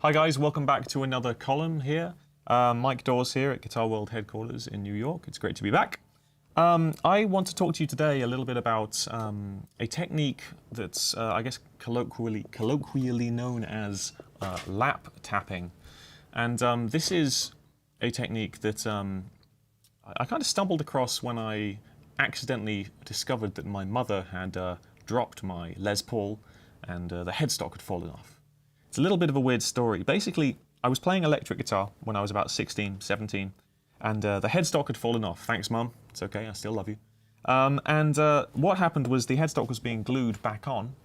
Hi guys, welcome back to another column here. Mike Dawes here at Guitar World headquarters in New York. It's great to be back. I want to talk to you today a little bit about a technique that's, I guess, colloquially known as lap tapping. And this is a technique that I kind of stumbled across when I accidentally discovered that my mother had dropped my Les Paul and the headstock had fallen off. It's a little bit of a weird story. Basically, I was playing electric guitar when I was about 16, 17, and the headstock had fallen off. Thanks, Mum. It's okay, I still love you. What happened was the headstock was being glued back on,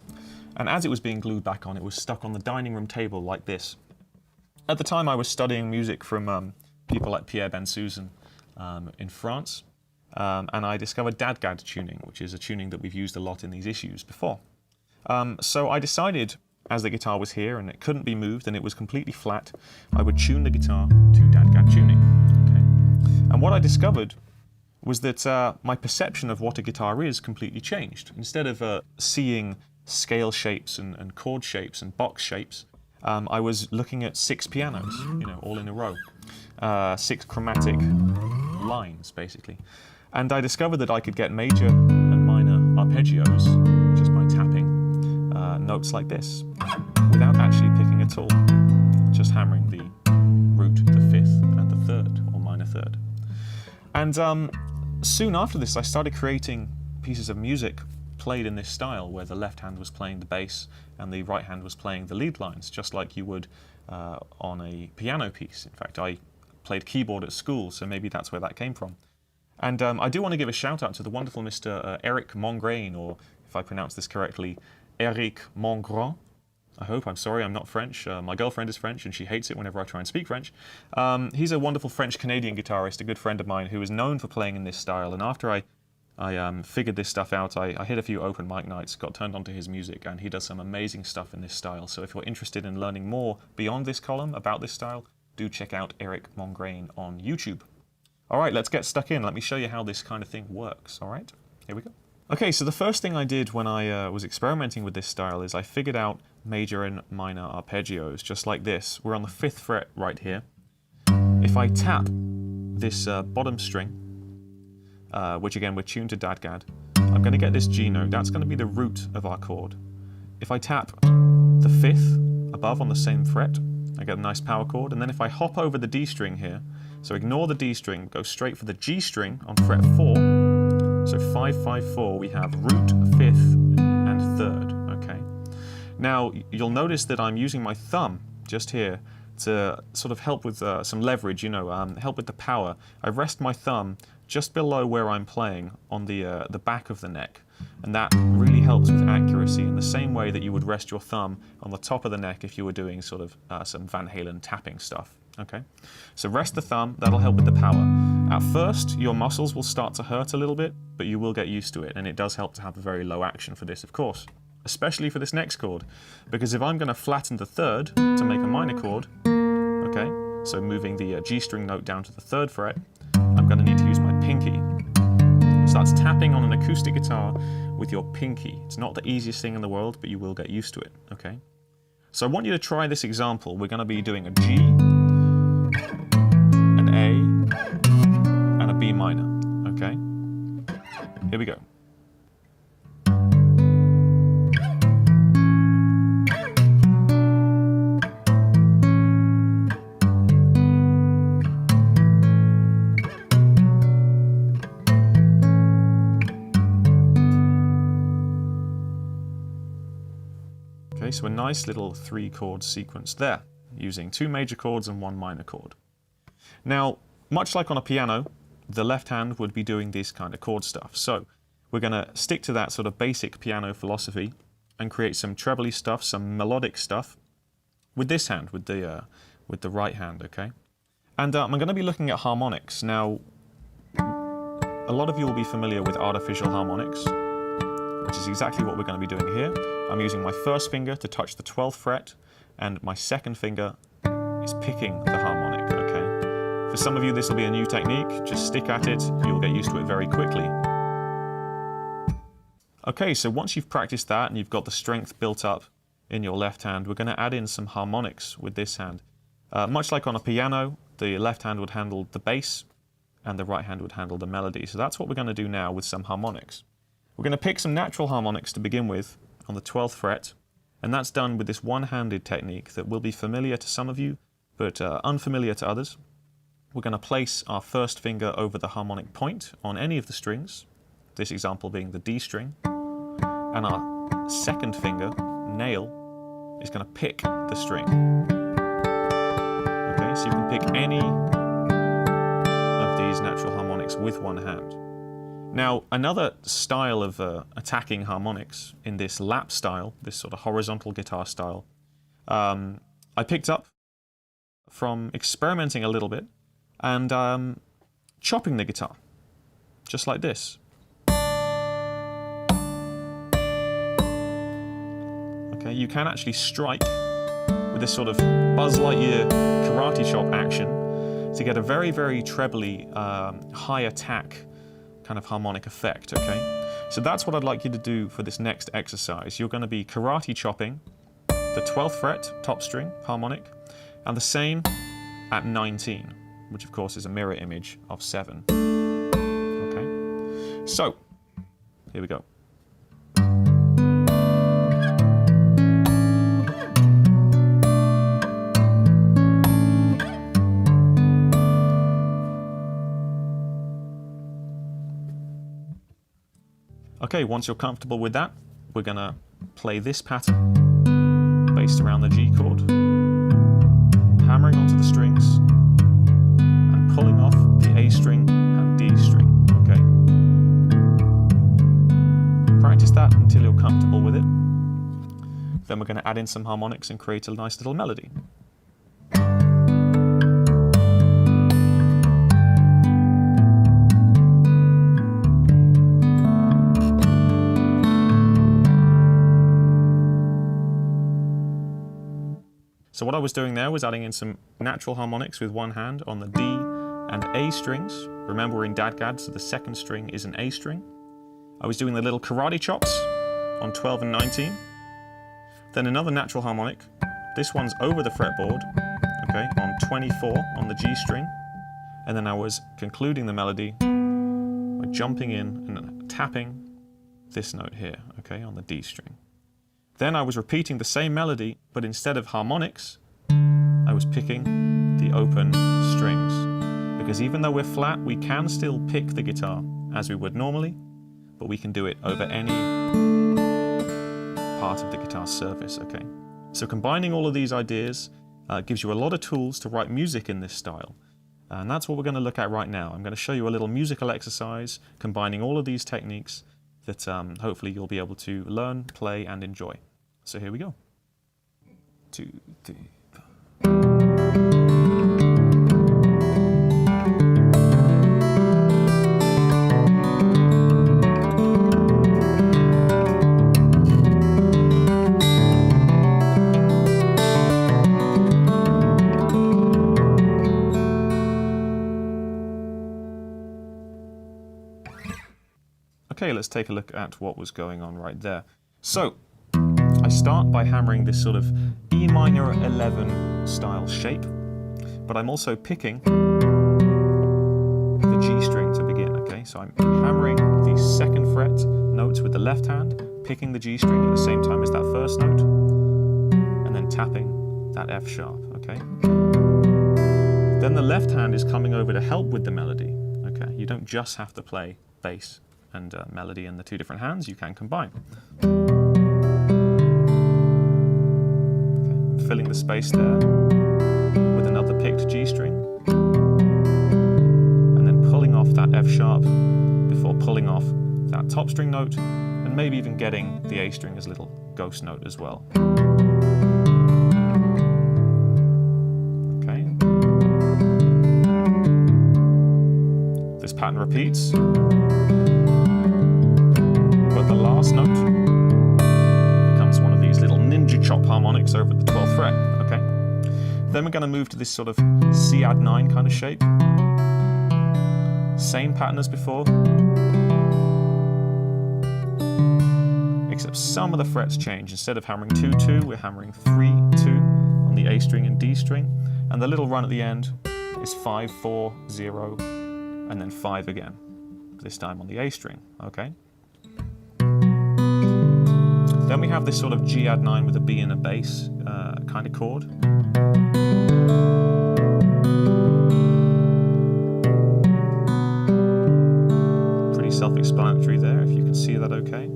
and as it was being glued back on, it was stuck on the dining room table like this. At the time, I was studying music from people like Pierre Bensusan in France, and I discovered dadgad tuning, which is a tuning that we've used a lot in these issues before. So I decided, as the guitar was here and it couldn't be moved and it was completely flat, I would tune the guitar to dadgad tuning. Okay? And what I discovered was that my perception of what a guitar is completely changed. Instead of seeing scale shapes and chord shapes and box shapes, I was looking at 6 pianos, all in a row. 6 chromatic lines, basically. And I discovered that I could get major and minor arpeggios just by tapping notes like this, without actually picking a tool, just hammering the root, the 5th, and the 3rd, or minor 3rd. And soon after this, I started creating pieces of music played in this style, where the left hand was playing the bass and the right hand was playing the lead lines, just like you would on a piano piece. In fact, I played keyboard at school, so maybe that's where that came from. And I do want to give a shout out to the wonderful Mr. Eric Mongrain, or if I pronounce this correctly, Eric Mongrain. I hope. I'm sorry, I'm not French. My girlfriend is French and she hates it whenever I try and speak French. He's a wonderful French-Canadian guitarist, a good friend of mine who is known for playing in this style. And after I figured this stuff out, I hit a few open mic nights, got turned onto his music, and he does some amazing stuff in this style. So if you're interested in learning more beyond this column about this style, do check out Eric Mongrain on YouTube. All right, let's get stuck in. Let me show you how this kind of thing works. All right, here we go. Okay, so the first thing I did when I was experimenting with this style is I figured out major and minor arpeggios, just like this. We're on the 5th fret right here. If I tap this bottom string, which again we're tuned to dadgad, I'm going to get this G note. That's going to be the root of our chord. If I tap the 5th above on the same fret, I get a nice power chord. And then if I hop over the D string here, so ignore the D string, go straight for the G string on fret 4. So 5, 5, 4, we have root, 5th, and 3rd, okay? Now, you'll notice that I'm using my thumb just here to sort of help with some leverage, help with the power. I rest my thumb just below where I'm playing on the back of the neck, and that really helps with accuracy in the same way that you would rest your thumb on the top of the neck if you were doing sort of some Van Halen tapping stuff. Okay, so rest the thumb, that'll help with the power. At first, your muscles will start to hurt a little bit, but you will get used to it, and it does help to have a very low action for this, of course, especially for this next chord, because if I'm going to flatten the 3rd to make a minor chord, okay, so moving the G string note down to the 3rd fret, I'm going to need to use my pinky. So that's tapping on an acoustic guitar with your pinky. It's not the easiest thing in the world, but you will get used to it, okay? So I want you to try this example. We're going to be doing a G, an A, and a B minor, okay? Here we go. Okay, so a nice little 3-chord sequence there, using 2 major chords and 1 minor chord. Now, much like on a piano, the left hand would be doing this kind of chord stuff. So we're going to stick to that sort of basic piano philosophy and create some trebly stuff, some melodic stuff with this hand, with the right hand, okay? And I'm going to be looking at harmonics. Now, a lot of you will be familiar with artificial harmonics, which is exactly what we're going to be doing here. I'm using my 1st finger to touch the 12th fret, and my 2nd finger is picking the harmonic, okay? For some of you, this will be a new technique. Just stick at it. You'll get used to it very quickly. Okay, so once you've practiced that and you've got the strength built up in your left hand, we're going to add in some harmonics with this hand. Much like on a piano, the left hand would handle the bass and the right hand would handle the melody. So that's what we're going to do now with some harmonics. We're going to pick some natural harmonics to begin with on the 12th fret, and that's done with this one-handed technique that will be familiar to some of you, but unfamiliar to others. We're going to place our first finger over the harmonic point on any of the strings, this example being the D string, and our second finger, nail, is going to pick the string. Okay, so you can pick any of these natural harmonics with one hand. Now, another style of attacking harmonics in this lap style, this sort of horizontal guitar style, I picked up from experimenting a little bit and chopping the guitar, just like this. Okay, you can actually strike with this sort of Buzz Lightyear karate chop action to get a very, very trebly, high attack kind of harmonic effect, okay? So that's what I'd like you to do for this next exercise. You're going to be karate chopping the 12th fret, top string, harmonic, and the same at 19, which of course is a mirror image of 7. Okay? So, here we go. Okay, once you're comfortable with that, we're going to play this pattern based around the G chord, hammering onto the strings and pulling off the A string and D string. Okay. Practice that until you're comfortable with it. Then we're going to add in some harmonics and create a nice little melody. So what I was doing there was adding in some natural harmonics with one hand on the D and A strings. Remember, we're in Dadgad, so the second string is an A string. I was doing the little karate chops on 12 and 19. Then another natural harmonic. This one's over the fretboard, okay, on 24 on the G string. And then I was concluding the melody by jumping in and tapping this note here, okay, on the D string. Then I was repeating the same melody, but instead of harmonics, I was picking the open strings. Because even though we're flat, we can still pick the guitar as we would normally, but we can do it over any part of the guitar surface, okay? So combining all of these ideas gives you a lot of tools to write music in this style. And that's what we're going to look at right now. I'm going to show you a little musical exercise combining all of these techniques that hopefully you'll be able to learn, play, and enjoy. So here we go. 2, 3, 4. Okay, let's take a look at what was going on right there. So, I start by hammering this sort of E minor 11 style shape, but I'm also picking the G string to begin, okay? So I'm hammering the second fret notes with the left hand, picking the G string at the same time as that first note, and then tapping that F sharp, okay? Then the left hand is coming over to help with the melody, okay? You don't just have to play bass and melody in the two different hands, you can combine. Okay, filling the space there with another picked G string, and then pulling off that F sharp before pulling off that top string note, and maybe even getting the A string as a little ghost note as well. Okay. This pattern repeats. The last note becomes one of these little ninja chop harmonics over at the 12th fret, okay? Then we're going to move to this sort of C add 9 kind of shape. Same pattern as before, except some of the frets change. Instead of hammering 2-2, we're hammering 3-2 on the A string and D string, and the little run at the end is 5-4-0, and then 5 again, this time on the A string, okay? Then we have this sort of G add 9 with a B and a bass kind of chord. Pretty self-explanatory there, if you can see that okay.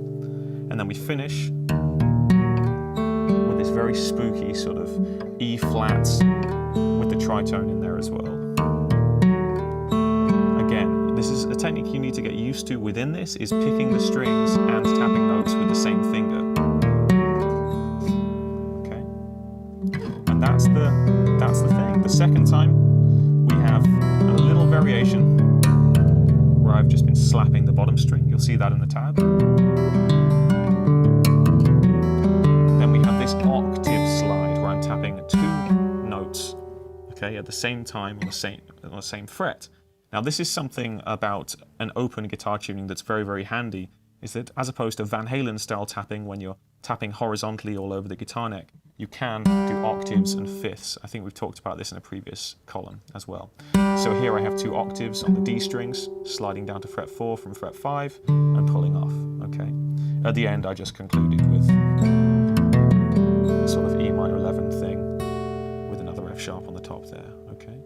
And then we finish with this very spooky sort of E flat with the tritone in there as well. Again, this is a technique you need to get used to within this, is picking the strings and tapping notes with the same finger. Okay. And that's the thing. The second time, we have a little variation where I've just been slapping the bottom string. You'll see that in the tab. Then we have this octave slide where I'm tapping 2 notes, okay, at the same time on the same fret. Now this is something about an open guitar tuning that's very, very handy, is that as opposed to Van Halen style tapping when you're tapping horizontally all over the guitar neck, you can do octaves and fifths. I think we've talked about this in a previous column as well. So here I have 2 octaves on the D strings, sliding down to fret 4 from fret 5 and pulling off, okay? At the end I just concluded with a sort of E minor 11 thing with another F sharp on the top there, okay?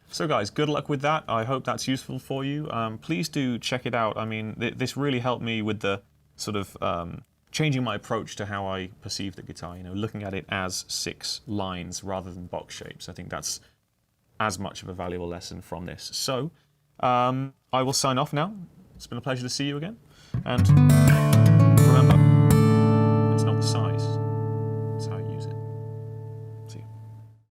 So guys, good luck with that. I hope that's useful for you. Please do check it out. I mean, this really helped me with the sort of changing my approach to how I perceive the guitar, you know, looking at it as 6 lines rather than box shapes. I think that's as much of a valuable lesson from this. So, I will sign off now. It's been a pleasure to see you again, and